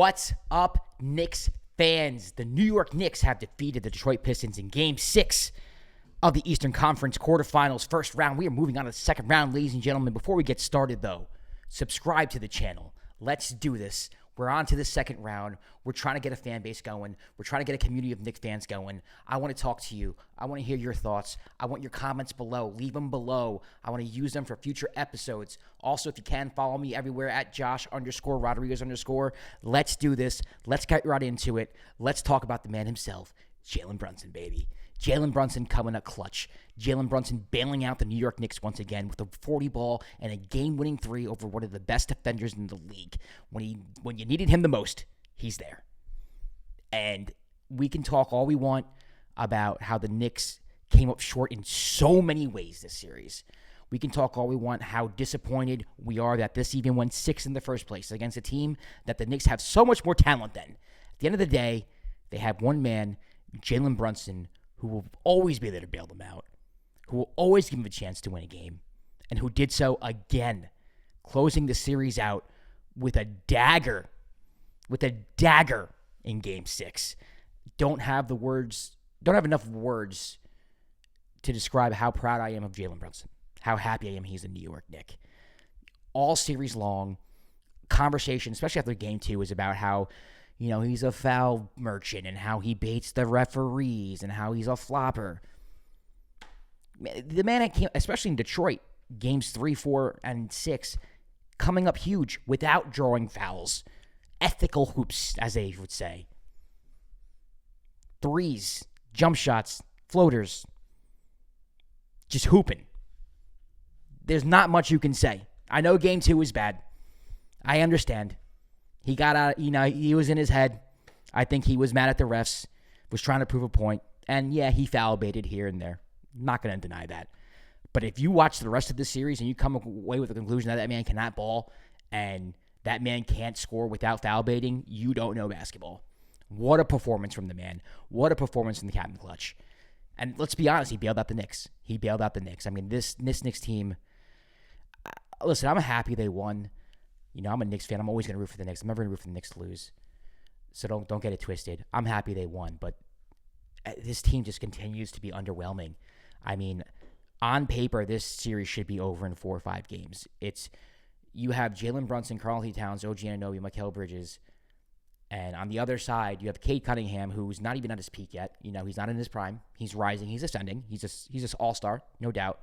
What's up, Knicks fans? The New York Knicks have defeated the Detroit Pistons in Game 6 of the Eastern Conference quarterfinals first round. We are moving on to the second round, ladies and gentlemen. Before we get started, though, subscribe to the channel. Let's do this. We're on to the second round. We're trying to get a fan base going. We're trying to get a community of Knicks fans going. I want to talk to you. I want to hear your thoughts. I want your comments below. Leave them below. I want to use them for future episodes. Also, if you can, follow me everywhere at Josh_Rodriguez_. Let's do this. Let's get right into it. Let's talk about the man himself, Jalen Brunson, baby. Jalen Brunson coming up clutch. Jalen Brunson bailing out the New York Knicks once again with a 40 ball and a game-winning three over one of the best defenders in the league. When you needed him the most, he's there. And we can talk all we want about how the Knicks came up short in so many ways this series. We can talk all we want how disappointed we are that this even went 6 in the first place against a team that the Knicks have so much more talent than. At the end of the day, they have one man, Jalen Brunson, who will always be there to bail them out, who will always give them a chance to win a game, and who did so again, closing the series out with a dagger in Game 6. Don't have enough words to describe how proud I am of Jalen Brunson, how happy I am he's a New York Knick. All series long, conversation, especially after Game 2, is about how he's a foul merchant and how he baits the referees and how he's a flopper. The man came, especially in Detroit, games 3, 4, and 6, coming up huge without drawing fouls. Ethical hoops, as they would say. Threes, jump shots, floaters. Just hooping. There's not much you can say. I know Game 2 was bad. I understand. He got out, he was in his head. I think he was mad at the refs, was trying to prove a point. And yeah, he foul baited here and there. Not going to deny that. But if you watch the rest of the series and you come away with the conclusion that man cannot ball and that man can't score without foul baiting, you don't know basketball. What a performance from the man. What a performance from the captain clutch. And let's be honest, he bailed out the Knicks. I mean, this Knicks team, listen, I'm happy they won. I'm a Knicks fan. I'm always going to root for the Knicks. I'm never going to root for the Knicks to lose. So don't get it twisted. I'm happy they won, but this team just continues to be underwhelming. I mean, on paper, this series should be over in 4 or 5 games. You have Jalen Brunson, Karl-Anthony Towns, OG Anunoby, Mikal Bridges, and on the other side, you have Cade Cunningham, who's not even at his peak yet. He's not in his prime. He's rising. He's ascending. He's just all-star, no doubt.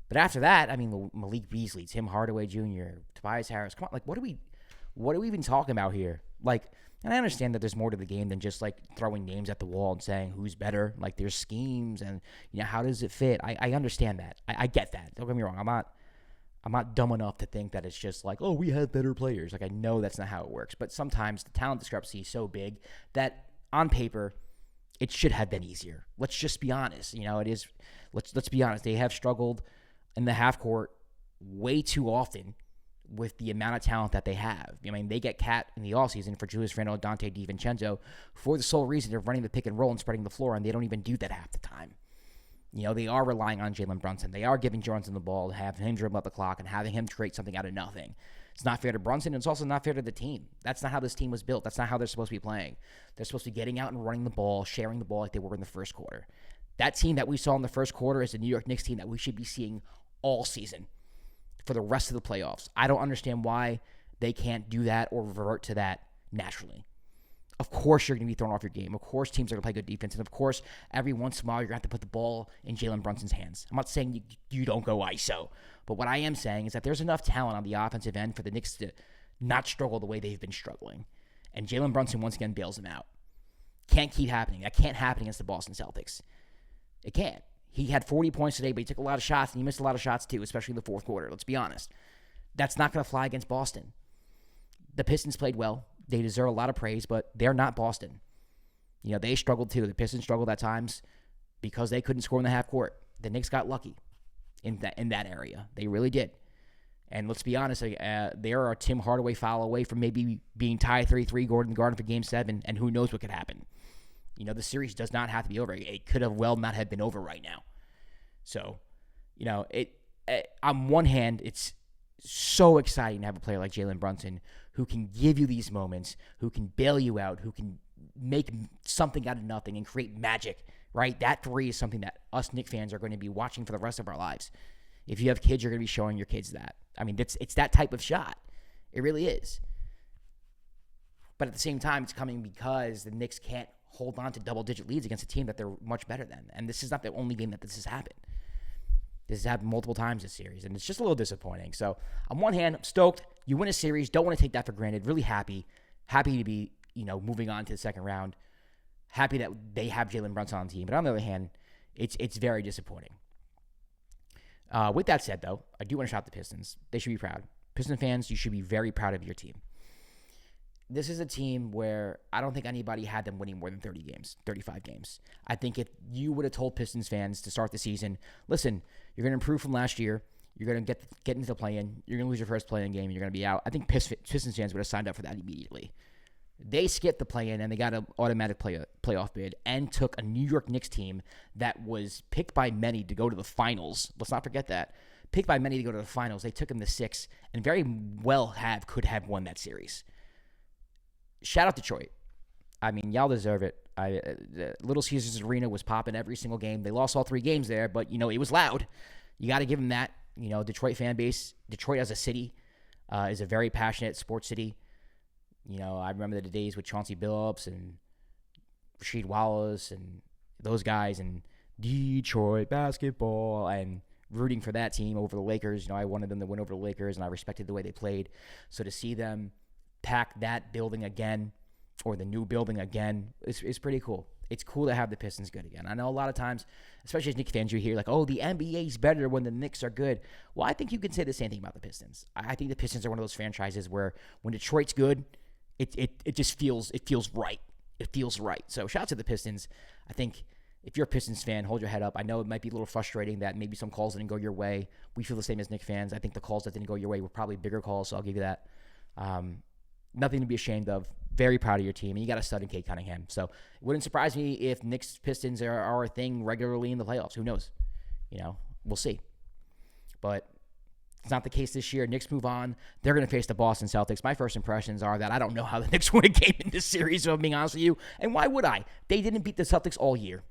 But after that, I mean, Malik Beasley, Tim Hardaway Jr., Tobias Harris. Come on, what are we even talking about here? And I understand that there's more to the game than just throwing names at the wall and saying who's better. There's schemes and how does it fit? I understand that. I get that. Don't get me wrong. I'm not dumb enough to think that it's just we have better players. I know that's not how it works. But sometimes the talent discrepancy is so big that on paper it should have been easier. Let's just be honest. It is. Let's be honest. They have struggled in the half court way too often with the amount of talent that they have. I mean, they get Cat in the offseason for Julius Randle and Dante DiVincenzo for the sole reason of running the pick and roll and spreading the floor, and they don't even do that half the time. They are relying on Jalen Brunson. They are giving Brunson the ball, having him dribble up the clock, and having him create something out of nothing. It's not fair to Brunson, and it's also not fair to the team. That's not how this team was built. That's not how they're supposed to be playing. They're supposed to be getting out and running the ball, sharing the ball like they were in the first quarter. That team that we saw in the first quarter is the New York Knicks team that we should be seeing all season for the rest of the playoffs. I don't understand why they can't do that or revert to that naturally. Of course you're going to be thrown off your game. Of course teams are going to play good defense. And of course, every once in a while, you're going to have to put the ball in Jalen Brunson's hands. I'm not saying you don't go ISO. But what I am saying is that there's enough talent on the offensive end for the Knicks to not struggle the way they've been struggling. And Jalen Brunson once again bails them out. Can't keep happening. That can't happen against the Boston Celtics. It can't. He had 40 points today, but he took a lot of shots, and he missed a lot of shots too, especially in the fourth quarter. Let's be honest. That's not going to fly against Boston. The Pistons played well. They deserve a lot of praise, but they're not Boston. They struggled too. The Pistons struggled at times because they couldn't score in the half court. The Knicks got lucky in that area. They really did. And let's be honest, they are a Tim Hardaway foul away from maybe being tied 3-3 going in the Garden for Game 7, and who knows what could happen. The series does not have to be over. It could have well not have been over right now. So, on one hand, it's so exciting to have a player like Jalen Brunson who can give you these moments, who can bail you out, who can make something out of nothing and create magic, right? That three is something that us Knicks fans are going to be watching for the rest of our lives. If you have kids, you're going to be showing your kids that. I mean, it's that type of shot. It really is. But at the same time, it's coming because the Knicks can't hold on to double-digit leads against a team that they're much better than. And this is not the only game that this has happened. This has happened multiple times this series, and it's just a little disappointing. So, on one hand, I'm stoked. You win a series. Don't want to take that for granted. Really happy. Happy to be, moving on to the second round. Happy that they have Jalen Brunson on the team. But on the other hand, it's very disappointing. With that said, though, I do want to shout the Pistons. They should be proud. Piston fans, you should be very proud of your team. This is a team where I don't think anybody had them winning more than 30 games, 35 games. I think if you would have told Pistons fans to start the season, listen, you're going to improve from last year. You're going to get into the play-in. You're going to lose your first play-in game. You're going to be out. I think Pistons fans would have signed up for that immediately. They skipped the play-in, and they got an automatic playoff bid and took a New York Knicks team that was picked by many to go to the finals. Let's not forget that. Picked by many to go to the finals. They took them to 6 and very well could have won that series. Shout out Detroit. I mean, y'all deserve it. The Little Caesars Arena was popping every single game. They lost all 3 games there, but, it was loud. You got to give them that. Detroit fan base, Detroit as a city is a very passionate sports city. I remember the days with Chauncey Billups and Rasheed Wallace and those guys and Detroit basketball and rooting for that team over the Lakers. I wanted them to win over the Lakers, and I respected the way they played. So to see them pack that building again, or the new building again, is pretty cool. It's cool to have the Pistons good again. I know a lot of times, especially as Knicks fans, you hear like, oh, the NBA's better when the Knicks are good. Well, I think you can say the same thing about the Pistons. I think the Pistons are one of those franchises where when Detroit's good, it just feels right. It feels right. So shout out to the Pistons. I think if you're a Pistons fan, hold your head up. I know it might be a little frustrating that maybe some calls didn't go your way. We feel the same as Knicks fans. I think the calls that didn't go your way were probably bigger calls, so I'll give you that. Nothing to be ashamed of. Very proud of your team. And you got a stud in Kate Cunningham. So it wouldn't surprise me if Knicks Pistons are a thing regularly in the playoffs. Who knows? We'll see. But it's not the case this year. Knicks move on. They're going to face the Boston Celtics. My first impressions are that I don't know how the Knicks win a game in this series, if I'm being honest with you. And why would I? They didn't beat the Celtics all year.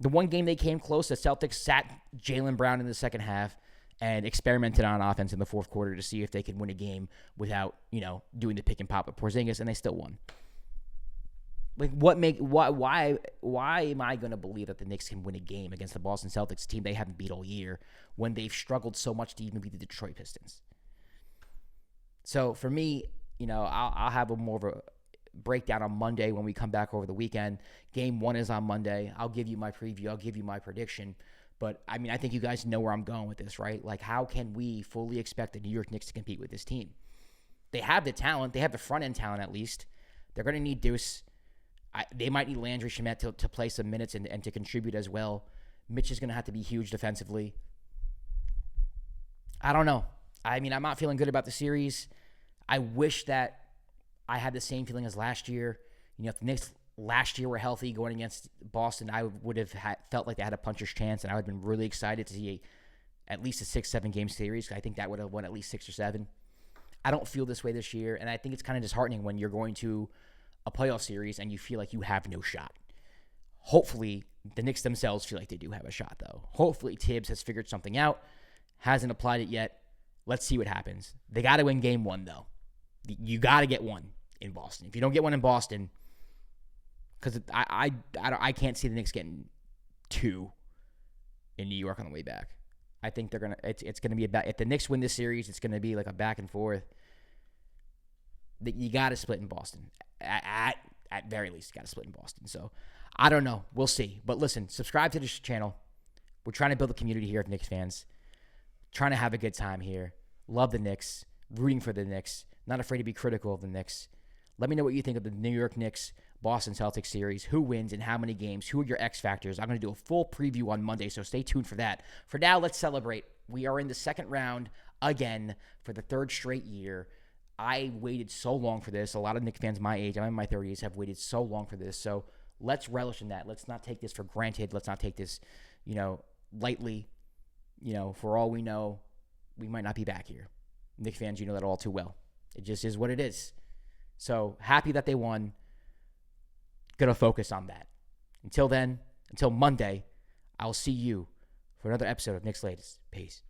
The one game they came close, the Celtics sat Jaylen Brown in the second half and experimented on offense in the fourth quarter to see if they could win a game without, doing the pick and pop with Porzingis, and they still won. Like, why am I going to believe that the Knicks can win a game against the Boston Celtics, a team they haven't beat all year, when they've struggled so much to even beat the Detroit Pistons? So for me, I'll have more of a breakdown on Monday when we come back over the weekend. Game 1 is on Monday. I'll give you my preview. I'll give you my prediction. But, I mean, I think you guys know where I'm going with this, right? Like, how can we fully expect the New York Knicks to compete with this team? They have the talent. They have the front-end talent, at least. They're going to need Deuce. They might need Landry Shamet to play some minutes and to contribute as well. Mitch is going to have to be huge defensively. I don't know. I mean, I'm not feeling good about the series. I wish that I had the same feeling as last year. If the Knicks last year were healthy going against Boston, I would have felt like they had a puncher's chance, and I would have been really excited to see at least a 6-7 game series. I think that would have won at least 6 or 7. I don't feel this way this year, and I think it's kind of disheartening when you're going to a playoff series and you feel like you have no shot. Hopefully, the Knicks themselves feel like they do have a shot, though. Hopefully, Tibbs has figured something out, hasn't applied it yet. Let's see what happens. They got to win game 1, though. You got to get one in Boston. If you don't get one in Boston, because I can't see the Knicks getting 2 in New York on the way back. I think they're gonna. It's gonna be if the Knicks win this series, it's gonna be like a back and forth. You got to split in Boston. At very least, you got to split in Boston. So I don't know. We'll see. But listen, subscribe to this channel. We're trying to build a community here of Knicks fans. Trying to have a good time here. Love the Knicks. Rooting for the Knicks. Not afraid to be critical of the Knicks. Let me know what you think of the New York Knicks Boston Celtics series. Who wins and how many games? Who are your X factors? I'm going to do a full preview on Monday, so stay tuned for that. For now, let's celebrate. We are in the second round again for the 3rd straight year. I waited so long for this. A lot of Knicks fans my age, I'm in my 30s, have waited so long for this. So let's relish in that. Let's not take this for granted. Let's not take this, lightly. For all we know, we might not be back here. Knicks fans, you know that all too well. It just is what it is. So happy that they won. Going to focus on that. Until then, until Monday, I'll see you for another episode of Knicks Latest. Peace.